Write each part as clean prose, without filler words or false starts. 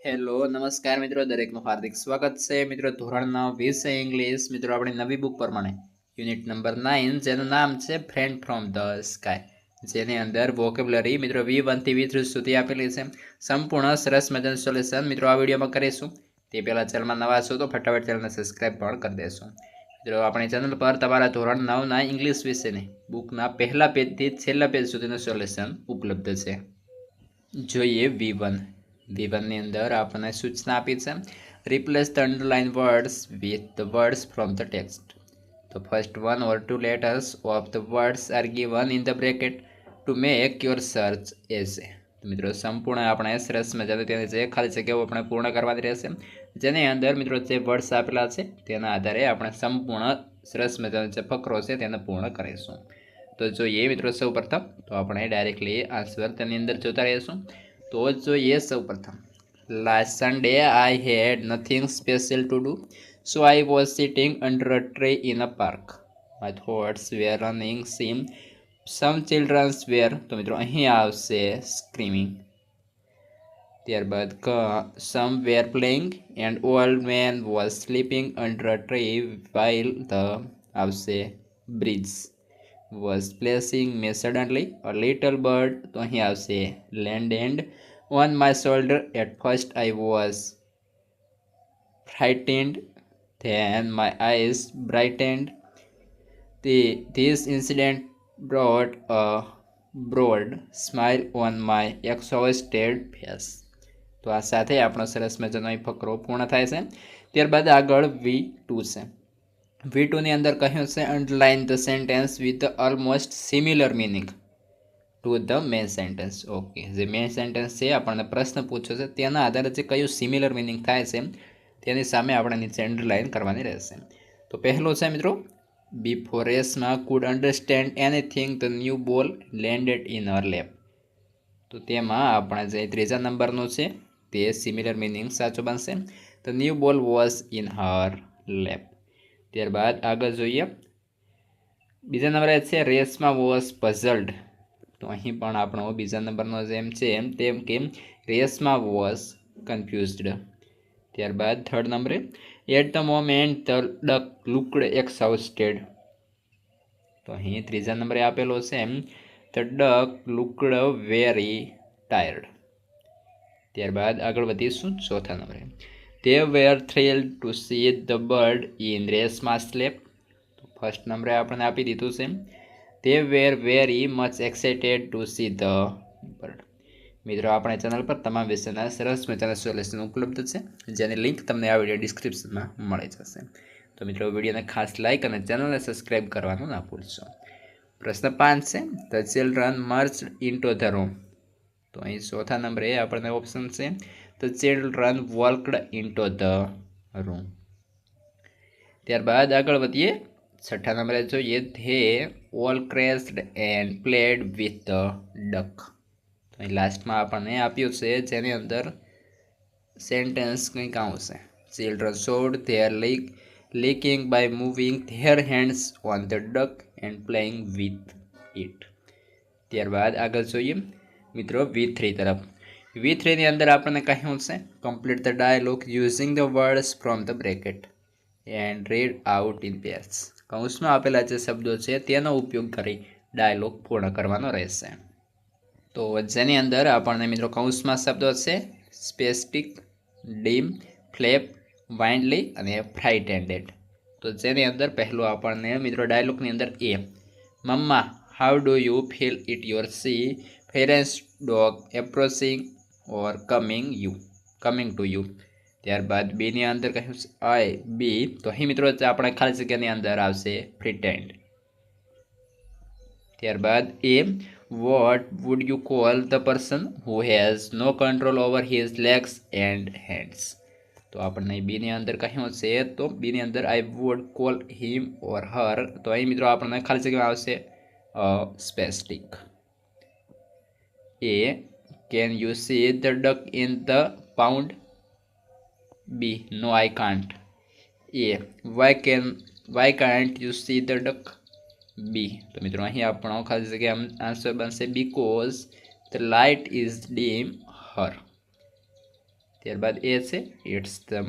Hello નમસ્કાર મિત્રો, દરેકનું હાર્દિક સ્વાગત છે મિત્રો. ધોરણ 9 વિષય ઇંગ્લિશ મિત્રો, આપણી નવી બુક પ્રમાણે યુનિટ નંબર 9 જેનું નામ છે ફ્રેન્ડ ફ્રોમ ધ સ્કાય, જેની અંદર વોકેબ્યુલરી મિત્રો V1 થી V3 સુધી આપેલી છે. સંપૂર્ણ સરસ મજાનું સોલ્યુશન મિત્રો આ વિડીયોમાં કરીશું. તે પહેલાં ચેનલમાં નવા છો તો ફટાફટ ચેનલને સબસ્ક્રાઇબ પણ કરી દેશો. મિત્રો આપણી ચેનલ પર તમારા ધોરણ 9ના ઇંગ્લિશ વિષયની બુકના પહેલા પેજથી છેલ્લા પેજ સુધીનું સોલ્યુશન ઉપલબ્ધ છે. જોઈએ V1 ની અંદર આપણને સૂચના આપી છે, replace the underline words with the words from the text. તો first 1 or 2 letters of the words are given in the bracket to make your search essay. તો મિત્રો સંપૂર્ણ આપણે સરસ મજાની તેની જે ખાલી જગ્યાઓ આપણે પૂર્ણ કરવાની રહેશે, જેની અંદર મિત્રો જે વર્ડ્સ આપેલા છે તેના આધારે આપણે સંપૂર્ણ સરસ મજાનો જે ફકરો છે તેને પૂર્ણ કરીશું. તો જોઈએ મિત્રો સૌ પ્રથમ તો આપણે ડાયરેક્ટલી આન્સર તેની અંદર જોતા રહીશું. તો જોઈએ સૌ પ્રથમ, last Sunday I had nothing special to do, so I was sitting under a tree in a park. My thoughts were running seem some children's were. તો મિત્રો અહીં આવશે સ્ક્રીમિંગ. ત્યારબાદ some were playing and old man was sleeping under a tree while the આવશે bridge was placing me suddenly a little bird. તો અહીં આવશે landed on my shoulder. At first I was frightened, then my eyes brightened. This incident brought a broad smile on my exhausted face. તો આ સાથે આપણો સરસ મજાનો ફકરો પૂર્ણ થાય છે. ત્યારબાદ આગળ V2 છે. V2ની અંદર કહ્યું છે, underline the sentence with almost similar meaning to the main sentence. Okay, જે મેઇન સેન્ટેન્સ છે આપણને પ્રશ્ન પૂછ્યો છે તેના આધારે જે કયું સિમિલર મિનિંગ થાય છે તેની સામે આપણે નીચે અંડરલાઇન કરવાની રહેશે. તો પહેલો છે મિત્રો, બિફોર રેસમાં food understand anything the new બોલ લેન્ડેડ ઇન હર લેપ. તો તેમાં આપણે જે ત્રીજા નંબરનું છે તે સિમિલર મિનિંગ સાચો બનશે. ધ ન્યૂ બોલ વોઝ ઇન હર લેપ. ત્યારબાદ આગળ જોઈએ, બીજા નંબરે છે રેસમાં વોઝ પઝલ્ડ. તો અહીં પણ આપણો બીજા નંબરનો જેમ છે તેમ કે રેસમાં વોઝ કન્ફ્યુઝડ. ત્યારબાદ થર્ડ નંબરે, at the moment the duck looked exhausted. તો અહીં ત્રીજા નંબરે આપેલો છે the duck looked very tired. ત્યારબાદ આગળ વધીશું ચોથા નંબરે, they were thrilled to see the bird in રેસમાં sleep. તો ફર્સ્ટ નંબરે આપણને આપી દીધું છે, they were very much excited to see the bird. મિત્રો આપણે ચેનલ પર તમામ વિષયના સરસ મજાના સોલ્યુશન ઉપલબ્ધ છે, જેની લિંક તમને આ વિડીયો ડિસ્ક્રિપ્શનમાં મળી જશે. તો મિત્રો વિડીયોને ખાસ લાઇક અને ચેનલને સબસ્ક્રાઈબ કરવાનું ના ભૂલશો. પ્રશ્ન 5 છે, the children merged into the room. તો અહીં ચોથા નંબરે આપણને ઓપ્શન છે, the children walked into the room. ત્યારબાદ આગળ વધીએ, છઠ્ઠા નંબરે જોઈએ, they all crashed and played with the duck. તો અહીં લાસ્ટમાં આપણને આપ્યું છે જેની અંદર સેન્ટેન્સ કંઈક આવશે, children showed there licking by moving their hands on the duck and playing with it. ત્યારબાદ આગળ જોઈએ મિત્રો V3 તરફ. V3ની અંદર આપણને કહ્યું છે, complete the dialogue using the words from the bracket and read out in pairs. કૌંસમાં આપેલા જે શબ્દો છે તેનો ઉપયોગ કરી ડાયલોગ પૂર્ણ કરવાનો રહેશે. તો જેની અંદર આપણને મિત્રો કૌંસમાં શબ્દો છે સ્પેસ્ટિક, ડીમ, ફ્લેપ, વાઇન્ડલી અને ફ્રાઇટેન્ડેડ. તો જેની અંદર પહેલો આપણને મિત્રો ડાયલોગની અંદર A, mamma how do you feel it your see friends dog approaching or coming to you. ત્યારબાદ બીની અંદર કહ્યું છે આઈ બી. તો અહીં મિત્રો આપણે ખાલી જગ્યાની અંદર આવશે પ્રિટેન્ડ. ત્યારબાદ A, what would you call the person who has no control over his legs and hands. તો આપણને બીની અંદર કહ્યું છે, તો બીની અંદર આઈ વુડ કોલ હિમ ઓર હર. તો અહીં મિત્રો આપણને ખાલી જગ્યામાં આવશે spastic. A, can you see the duck in the pound. B, no I can't. A, why can't you see the duck. B. તો મિત્રો અહીં આપણો ખાલી જગ્યા આન્સર બનશે because the light is dim her. ત્યારબાદ એ છે it's the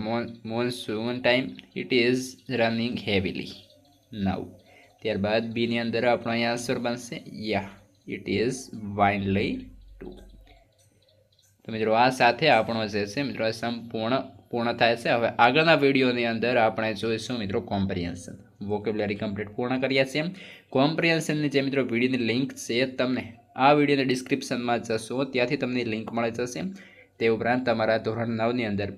monsoon time, it is running heavily now. ત્યારબાદ બીની અંદર આપણો અહીંયા આન્સર બનશે yeah it is vainly too. તો મિત્રો આ સાથે આપણો જે છે મિત્રો પૂર્ણ થાય છે. હવે આગળના વિડીયોની અંદર આપણે જોઈશું મિત્રો કોમ્પ્રિહેન્શન. વોકેબ્યુલરી કમ્પ્લીટ પૂર્ણ કરીએ છીએ. કોમ્પ્રિહેન્શનની જે મિત્રો વિડીયોની લિંક છે તમને આ વિડીયોની ડિસ્ક્રિપ્શનમાં જશો ત્યાંથી તમને લિંક મળી જશે. તે ઉપરાંત તમારા ધોરણ 9ની અંદર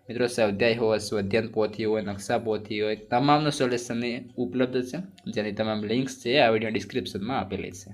મિત્રો સ્વાધ્યાય હોય, સ્વાધ્યાયન પોથી હોય, નકશા પોથી હોય, તમામનું સોલ્યુશનની ઉપલબ્ધ છે, જેની તમામ લિંક્સ છે આ વિડીયો ડિસ્ક્રિપ્શનમાં આપેલી છે.